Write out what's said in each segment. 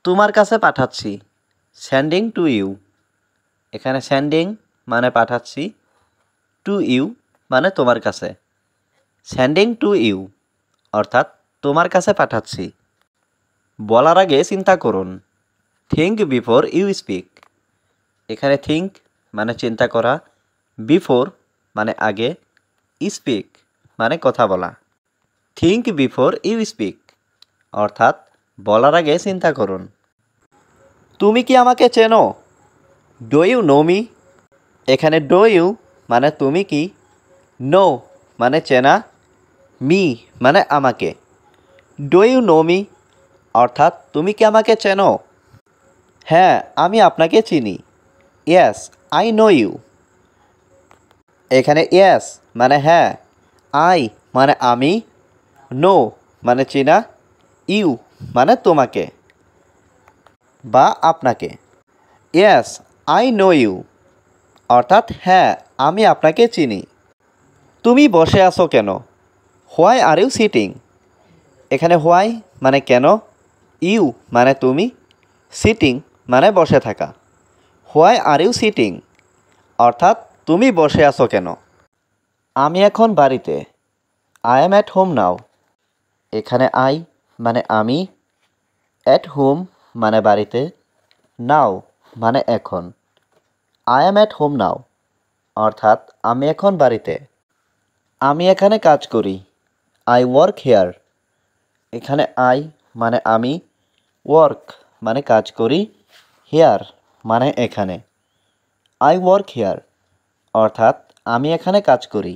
তোমার কাছে পাঠাচ্ছি, সেন্ডিং টু ইউ। এখানে সেন্ডিং মানে পাঠাচ্ছি, টু ইউ মানে তোমার কাছে। সেন্ডিং টু ইউ অর্থাৎ তোমার কাছে পাঠাচ্ছি। বলার আগে চিন্তা করুন, থিঙ্ক বিফোর ইউ স্পিক। এখানে থিঙ্ক মানে চিন্তা করা, বিফোর মানে আগে, স্পিক মানে কথা বলা। থিঙ্ক বিফোর ইউ স্পিক অর্থাৎ বলার আগে চিন্তা করুন। তুমি কি আমাকে চেনো? Do you know me? এখানে ডু ইউ মানে তুমি কি, নো মানে চেনা, মি মানে আমাকে। ডু ইউ নো মি অর্থাৎ তুমি কি আমাকে চেনো? হ্যাঁ, আমি আপনাকে চিনি। Yes, I know you. এখানে ইয়েস মানে হ্যাঁ, আই মানে আমি, নো মানে চেনা, ইউ মানে তোমাকে বা আপনাকে। ইয়েস, আই নো ইউ অর্থাৎ হ্যাঁ, আমি আপনাকে চিনি। তুমি বসে আছো কেন? Why are you sitting? এখানে হোয়াই মানে কেন, ইউ মানে তুমি, সিটিং মানে বসে থাকা। হোয়াই আর ইউ সিটিং অর্থাৎ তুমি বসে আছো কেন? আমি এখন বাড়িতে, I am at home now. এখানে আই মানে আমি, অ্যাট হোম মানে বাড়িতে, নাও মানে এখন। I am at home now অর্থাৎ আমি এখন বাড়িতে। আমি এখানে কাজ করি, আই ওয়ার্ক হেয়ার। এখানে আই মানে আমি, ওয়ার্ক মানে কাজ করি, হেয়ার মানে এখানে। আই ওয়ার্ক হেয়ার অর্থাৎ আমি এখানে কাজ করি।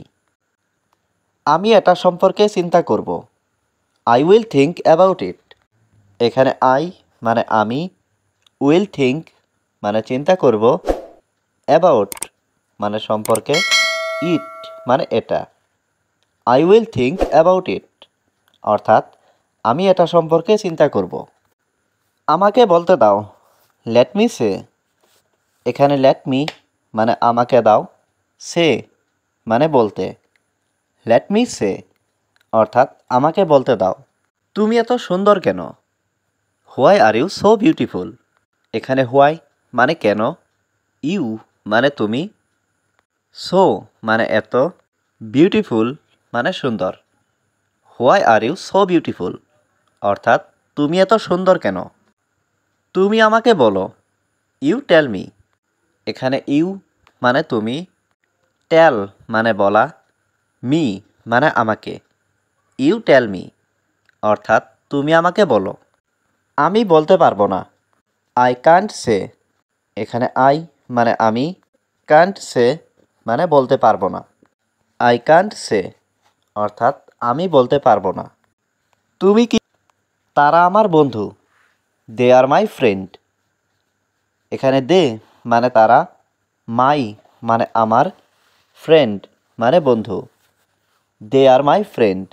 আমি এটা সম্পর্কে চিন্তা করব, I will think about it. এখানে আই মানে আমি, উইল থিঙ্ক মানে চিন্তা করব, অ্যাবাউট মানে সম্পর্কে, ইট মানে এটা। I will think about it অর্থাৎ আমি এটা সম্পর্কে চিন্তা করব। আমাকে বলতে দাও, লেট মি সে। এখানে লেট মি মানে আমাকে দাও, সে মানে বলতে। লেট মি সে অর্থাৎ আমাকে বলতে দাও। তুমি এত সুন্দর কেন? Why are you so beautiful? এখানে হোয়াই মানে কেন, ইউ মানে তুমি, সো মানে এত, বিউটিফুল মানে সুন্দর। Why are you so beautiful অর্থাৎ তুমি এত সুন্দর কেন? তুমি আমাকে বলো, ইউ টেল মি। এখানে ইউ মানে তুমি, টেল মানে বলা, মি মানে আমাকে। ইউ টেল মি অর্থাৎ তুমি আমাকে বলো। আমি বলতে পারবো না, আই কান্ট সে। এখানে আই মানে আমি, কান্ট সে মানে বলতে পারবো না। আই কান্ট সে অর্থাৎ আমি বলতে পারবো না। তুমি কি? তারা আমার বন্ধু, দে আর মাই ফ্রেন্ড। এখানে দে মানে তারা, মাই মানে আমার, ফ্রেন্ড মানে বন্ধু। দে আর মাই ফ্রেন্ড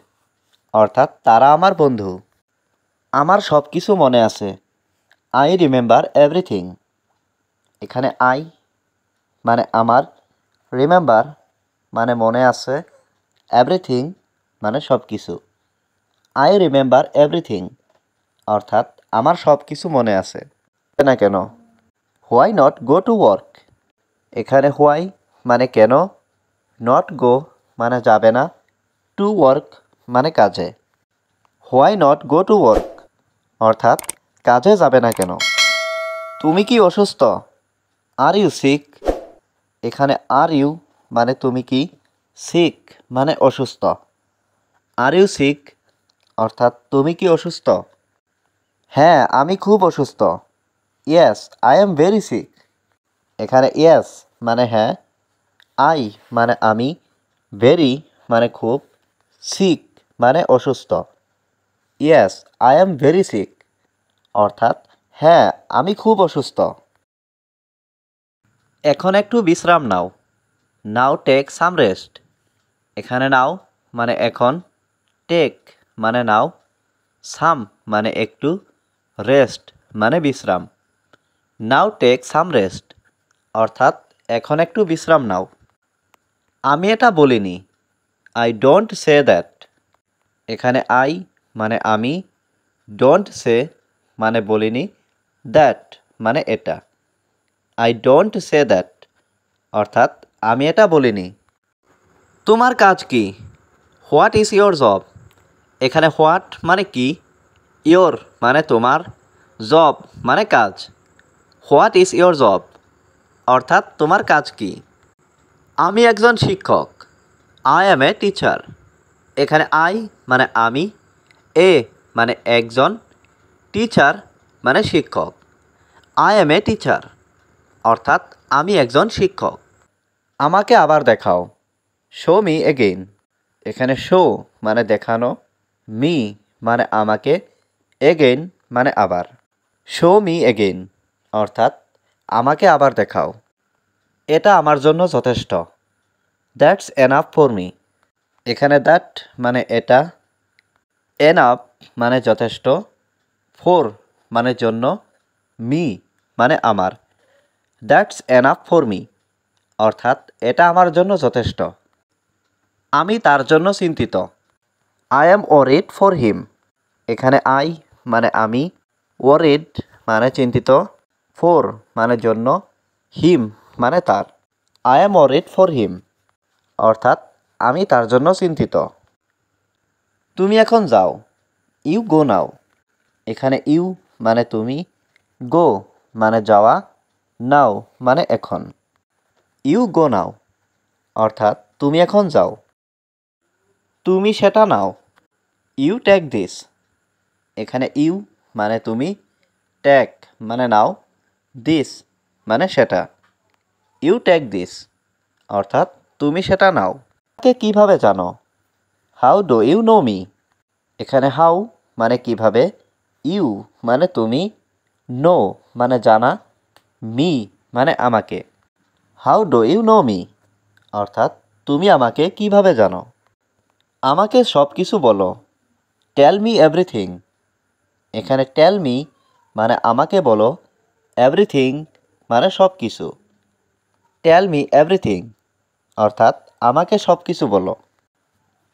অর্থাৎ তারা আমার বন্ধু। আমার সব কিছু মনে আছে, আই রিমেম্বার এভরিথিং। এখানে আই মানে আমার, রিমেম্বার মানে মনে আছে, এভরিথিং মানে সব কিছু। আই রিমেম্বার এভরিথিং অর্থাৎ আমার সব কিছু মনে আছে। না কেন? Why not go to work? এখানে হোয়াই মানে কেন, নট গো মানে যাবে না, টু ওয়ার্ক মানে কাজে। Why not go to work অর্থাৎ কাজে যাবে না কেন? তুমি কি অসুস্থ? Are you sick? এখানে আর ইউ মানে তুমি কি, সিক মানে অসুস্থ। আর ইউ সিক অর্থাৎ তুমি কি অসুস্থ? হ্যাঁ, আমি খুব অসুস্থ। Yes, I am very sick. এখানে ইয়েস মানে হ্যাঁ, আই মানে আমি, ভেরি মানে খুব, সিক মানে অসুস্থ। Yes, I am very sick অর্থাৎ হ্যাঁ, আমি খুব অসুস্থ। এখন একটু বিশ্রাম নাও, নাও টেক সাম রেস্ট। এখানে নাও মানে এখন, টেক মানে নাও, সাম মানে একটু, রেস্ট মানে বিশ্রাম। নাও টেক সাম রেস্ট অর্থাৎ এখন একটু বিশ্রাম নাও। আমি এটা বলিনি, আই ডোন্ট সে দ্যাট। এখানে আই মানে আমি, ডোন্ট সে মানে বলিনি, দ্যাট মানে এটা। আই ডোন্ট সে দ্যাট অর্থাৎ আমি এটা বলিনি। তোমার কাজ কি? What is your job? এখানে হোয়াট মানে কি, ইয়োর মানে তোমার, জব মানে কাজ। হোয়াট ইজ ইয়োর জব অর্থাৎ তোমার কাজ কি? আমি একজন শিক্ষক। I am a teacher. এখানে আই মানে আমি, এ মানে একজন, টিচার মানে শিক্ষক। আই অ্যাম এ টিচার অর্থাৎ আমি একজন শিক্ষক। আমাকে আবার দেখাও। Show me again. এখানে শো মানে দেখানো, মি মানে আমাকে, এগেইন মানে আবার। শো মি এগেইন অর্থাৎ আমাকে আবার দেখাও। এটা আমার জন্য যথেষ্ট। That's enough for me. এখানে দ্যাট মানে এটা, এনাফ মানে যথেষ্ট, ফর মানে জন্য, মি মানে আমার। দ্যাটস এনাফ ফর মি অর্থাৎ এটা আমার জন্য যথেষ্ট। আমি তার জন্য চিন্তিত। I am worried for him. এখানে আই মানে আমি, ওয়ারিড মানে চিন্তিত, ফর মানে জন্য, হিম মানে তার। I am worried for him অর্থাৎ আমি তার জন্য চিন্তিত। তুমি এখন যাও। ইউ গো নাও। এখানে ইউ মানে তুমি, গো মানে যাওয়া, নাও মানে এখন। ইউ গো নাও অর্থাৎ তুমি এখন যাও। তুমি সেটা নাও। You take this. এখানে ইউ মানে তুমি, টেক মানে নাও, দিস মানে সেটা। ইউ টেক দিস অর্থাৎ তুমি সেটা নাও। আমাকে কিভাবে জানো? How do you know me. এখানে হাউ মানে কিভাবে, ইউ মানে তুমি, নো মানে জানা, মি মানে আমাকে। How do you know me অর্থাৎ তুমি আমাকে কিভাবে জানো। আমাকে সব কিছু বলো। Tell me everything. এখানে টেল মি মানে আমাকে বলো, এভরিথিং মানে সব কিছু। টেল মি এভরিথিং অর্থাৎ আমাকে সব কিছু বলো।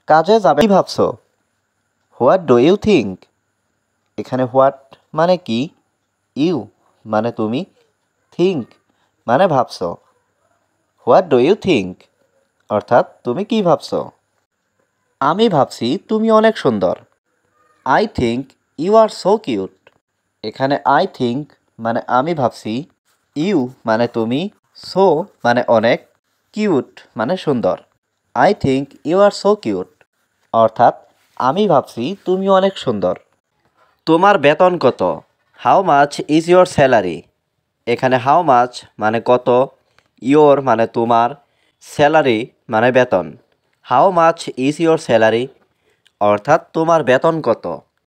কাজে যাবে কি ভাবছো? What do you think. এখানে হোয়াট মানে কি, ইউ মানে তুমি, থিঙ্ক মানে ভাবছো। হোয়াট ডু ইউ থিঙ্ক অর্থাৎ তুমি কি ভাবছো। আমি ভাবছি তুমি অনেক সুন্দর। I think you are so cute. এখানে আই থিঙ্ক মানে আমি ভাবছি, ইউ মানে তুমি, সো মানে অনেক, কিউট মানে সুন্দর। I think you are so cute অর্থাৎ আমি ভাবছি তুমি অনেক সুন্দর। তোমার বেতন কত? How much is your salary. এখানে হাউ মাচ মানে কত, ইয়োর মানে তোমার, স্যালারি মানে বেতন। How much is your salary অর্থাৎ তোমার বেতন কত।